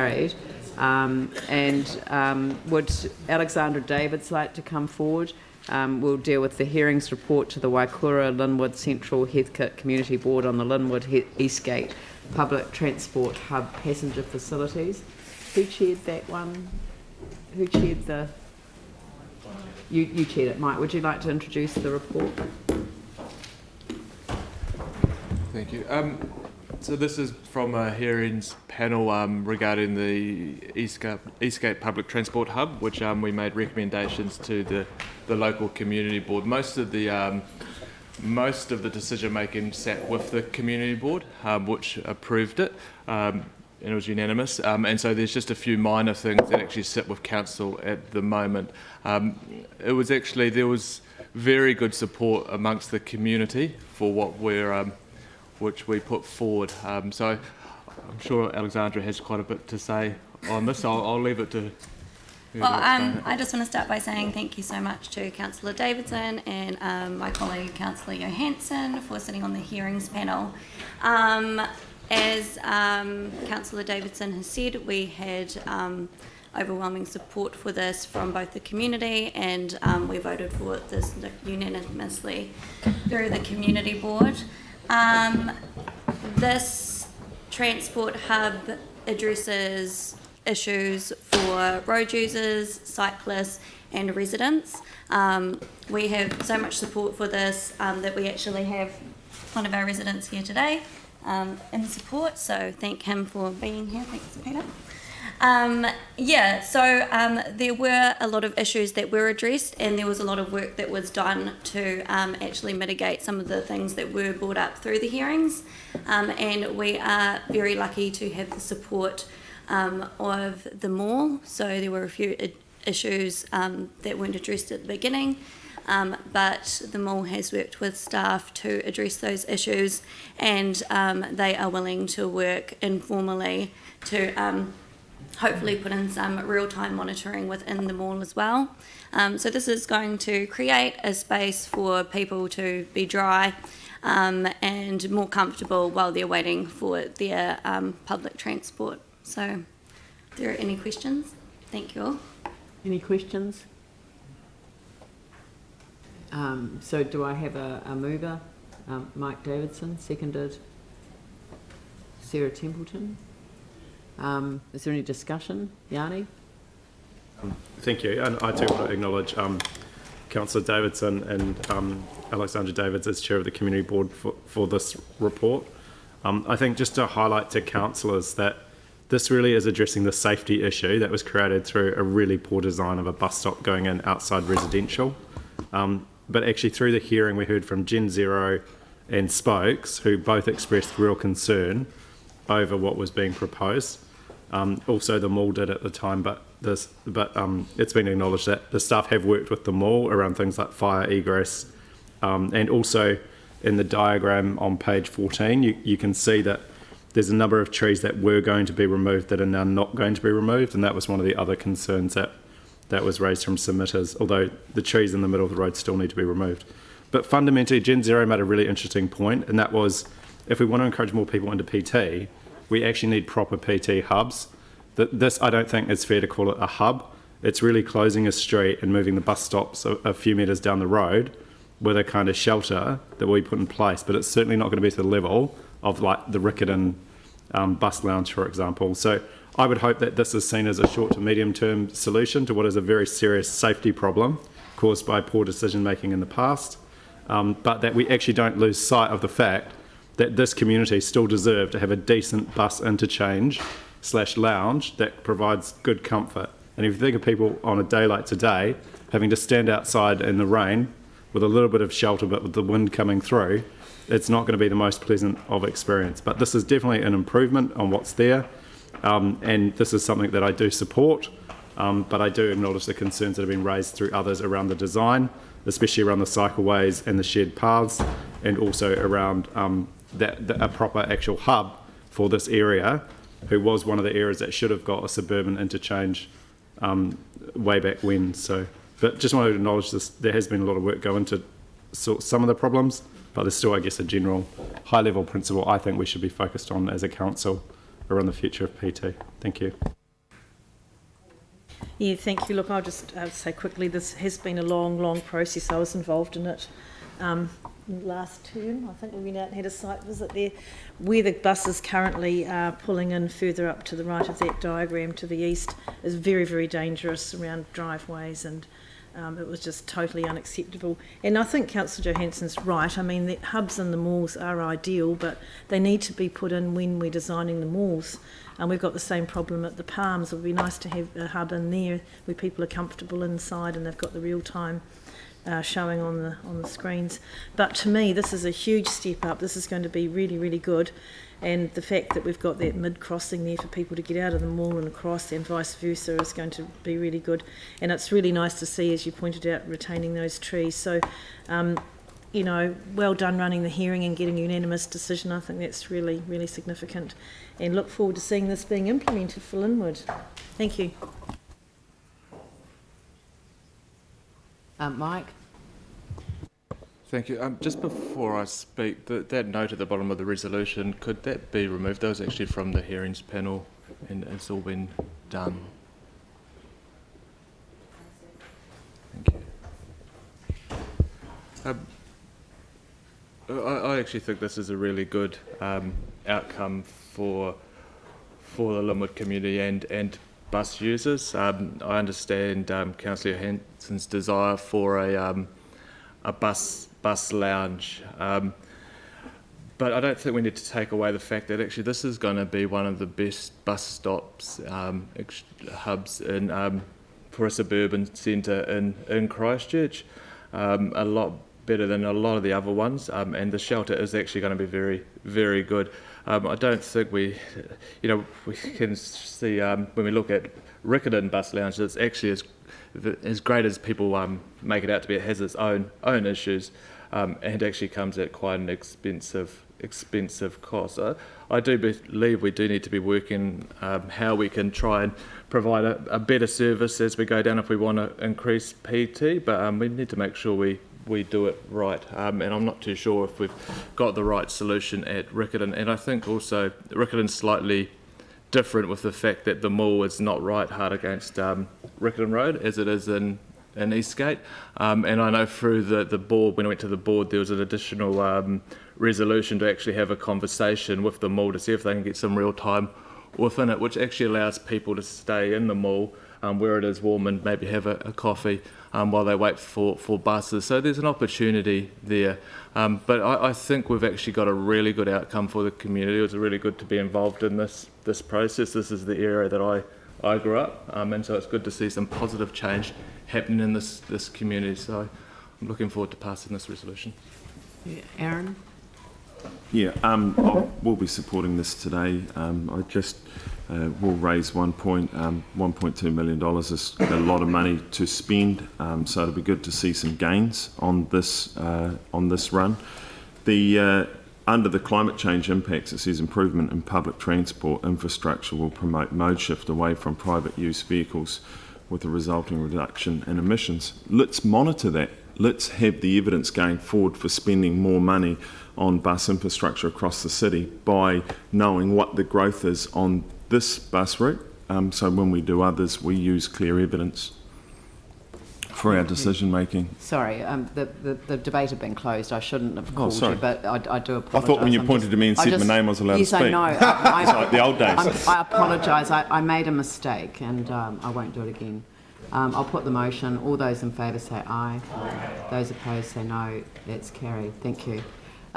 carried. Would Alexandra Davids like to come forward? We'll deal with the hearings report to the Waikura Linwood-Central-Heathcote Community Board on the Linwood-Eastgate Public Transport Hub Passenger Facilities. Who chaired that one? Who chaired the... You chaired it, Mike. Would you like to introduce the report? Thank you. So this is from a hearings panel regarding the Eastgate Public Transport Hub, which we made recommendations to the local community board. Most of the decision making sat with the community board, which approved it, and it was unanimous. And so there's just a few minor things that actually sit with council at the moment. There was very good support amongst the community for what which we put forward. So I'm sure Alexandra has quite a bit to say on this. I'll leave it to... Well, I just want to start by saying thank you so much to Councillor Davidson and my colleague Councillor Johansson for sitting on the hearings panel. As Councillor Davidson has said, we had overwhelming support for this from both the community, and we voted for this unanimously through the community board. This transport hub addresses issues for road users, cyclists and residents. We have so much support for this that we actually have one of our residents here today in support, so thank him for being here. Thanks, Peter. There were a lot of issues that were addressed, and there was a lot of work that was done to actually mitigate some of the things that were brought up through the hearings, and we are very lucky to have the support of the mall. So there were a few issues that weren't addressed at the beginning, but the mall has worked with staff to address those issues, and they are willing to work informally to hopefully put in some real-time monitoring within the mall as well. So this is going to create a space for people to be dry and more comfortable while they're waiting for their public transport. So if there are any questions, thank you all. Any questions? So do I have a mover? Mike Davidson, seconded Sarah Templeton. Is there any discussion? Yanni? Thank you, and I too want to acknowledge Councillor Davidson and Alexandra Davids as chair of the community board for this report. I think just to highlight to councillors that this really is addressing the safety issue that was created through a really poor design of a bus stop going in outside residential. But actually through the hearing we heard from Gen Zero and Spokes, who both expressed real concern over what was being proposed. Also the mall did at the time, but it's been acknowledged that the staff have worked with the mall around things like fire egress, and also in the diagram on page 14 you can see that there's a number of trees that were going to be removed that are now not going to be removed, and that was one of the other concerns that was raised from submitters, although the trees in the middle of the road still need to be removed. But fundamentally Gen Zero made a really interesting point, and that was if we want to encourage more people into PT, we actually need proper PT hubs. This, I don't think it's fair to call it a hub. It's really closing a street and moving the bus stops a few metres down the road with a kind of shelter that we put in place, but it's certainly not going to be to the level of like the Riccarton bus lounge, for example. So I would hope that this is seen as a short to medium term solution to what is a very serious safety problem caused by poor decision making in the past, but that we actually don't lose sight of the fact that this community still deserve to have a decent bus interchange / lounge that provides good comfort. And if you think of people on a day like today having to stand outside in the rain with a little bit of shelter but with the wind coming through, it's not going to be the most pleasant of experience. But this is definitely an improvement on what's there, and this is something that I do support, but I do acknowledge the concerns that have been raised through others around the design, especially around the cycleways and the shared paths, and also around a proper actual hub for this area, who was one of the areas that should have got a suburban interchange way back when. So, but just wanted to acknowledge this. There has been a lot of work going to sort some of the problems, but there's still, I guess, a general high-level principle I think we should be focused on as a council around the future of PT. Thank you. Yeah, thank you. Look, I'll just say quickly, this has been a long process. I was involved in it last term. I think we went out and had a site visit there. Where the buses currently are pulling in further up to the right of that diagram to the east is very dangerous around driveways, and it was just totally unacceptable. And I think Councillor Johansson's right. I mean, the hubs in the malls are ideal, but they need to be put in when we're designing the malls. And we've got the same problem at the Palms. It would be nice to have a hub in there where people are comfortable inside and they've got the real-time showing on the screens. But to me, this is a huge step up. This is going to be really good. And the fact that we've got that mid-crossing there for people to get out of the mall and across and vice versa is going to be really good. And it's really nice to see, as you pointed out, retaining those trees. So, you know, well done running the hearing and getting a unanimous decision. I think that's really significant. And look forward to seeing this being implemented for Linwood. Thank you. Mike? Thank you. Just before I speak, that note at the bottom of the resolution, could that be removed? That was actually from the hearings panel and it's all been done. Thank you. I actually think this is a really good outcome for the Linwood community and bus users. I understand Councillor Johansson's desire for a bus lounge, but I don't think we need to take away the fact that actually this is going to be one of the best bus stops hubs in for a suburban centre in Christchurch. A lot better than a lot of the other ones, and the shelter is actually going to be very good. I don't think we can see when we look at Riccarton Bus Lounge, it's actually as great as people make it out to be. It has its own issues, and actually comes at quite an expensive cost. I do believe we do need to be working how we can try and provide a better service as we go down if we want to increase PT, but we need to make sure we do it right, and I'm not too sure if we've got the right solution at Riccarton. And I think also Riccarton's slightly different with the fact that the mall is not right hard against Riccarton Road as it is in Eastgate, and I know through the board, when I went to the board, there was an additional resolution to actually have a conversation with the mall to see if they can get some real time within it, which actually allows people to stay in the mall where it is warm and maybe have a coffee while they wait for buses. So there's an opportunity there. But I think we've actually got a really good outcome for the community. It was really good to be involved in this process. This is the area that I grew up, and so it's good to see some positive change happening in this community. So I'm looking forward to passing this resolution. Yeah. Aaron? Yeah, we'll be supporting this today. I just will raise $1.2 million is a lot of money to spend, so it'll be good to see some gains on this run. Under the climate change impacts, it says improvement in public transport infrastructure will promote mode shift away from private use vehicles with a resulting reduction in emissions. Let's monitor that. Let's have the evidence going forward for spending more money on bus infrastructure across the city by knowing what the growth is on this bus route. So when we do others, we use clear evidence for our decision making. Sorry, the debate had been closed. I shouldn't have called you, but I do apologise. I thought when you pointed to me and said my name, I was allowed to speak. You say no. It's like the old days. I apologise. I made a mistake, and I won't do it again. I'll put the motion. All those in favour say aye. Those opposed say no. That's carried. Thank you.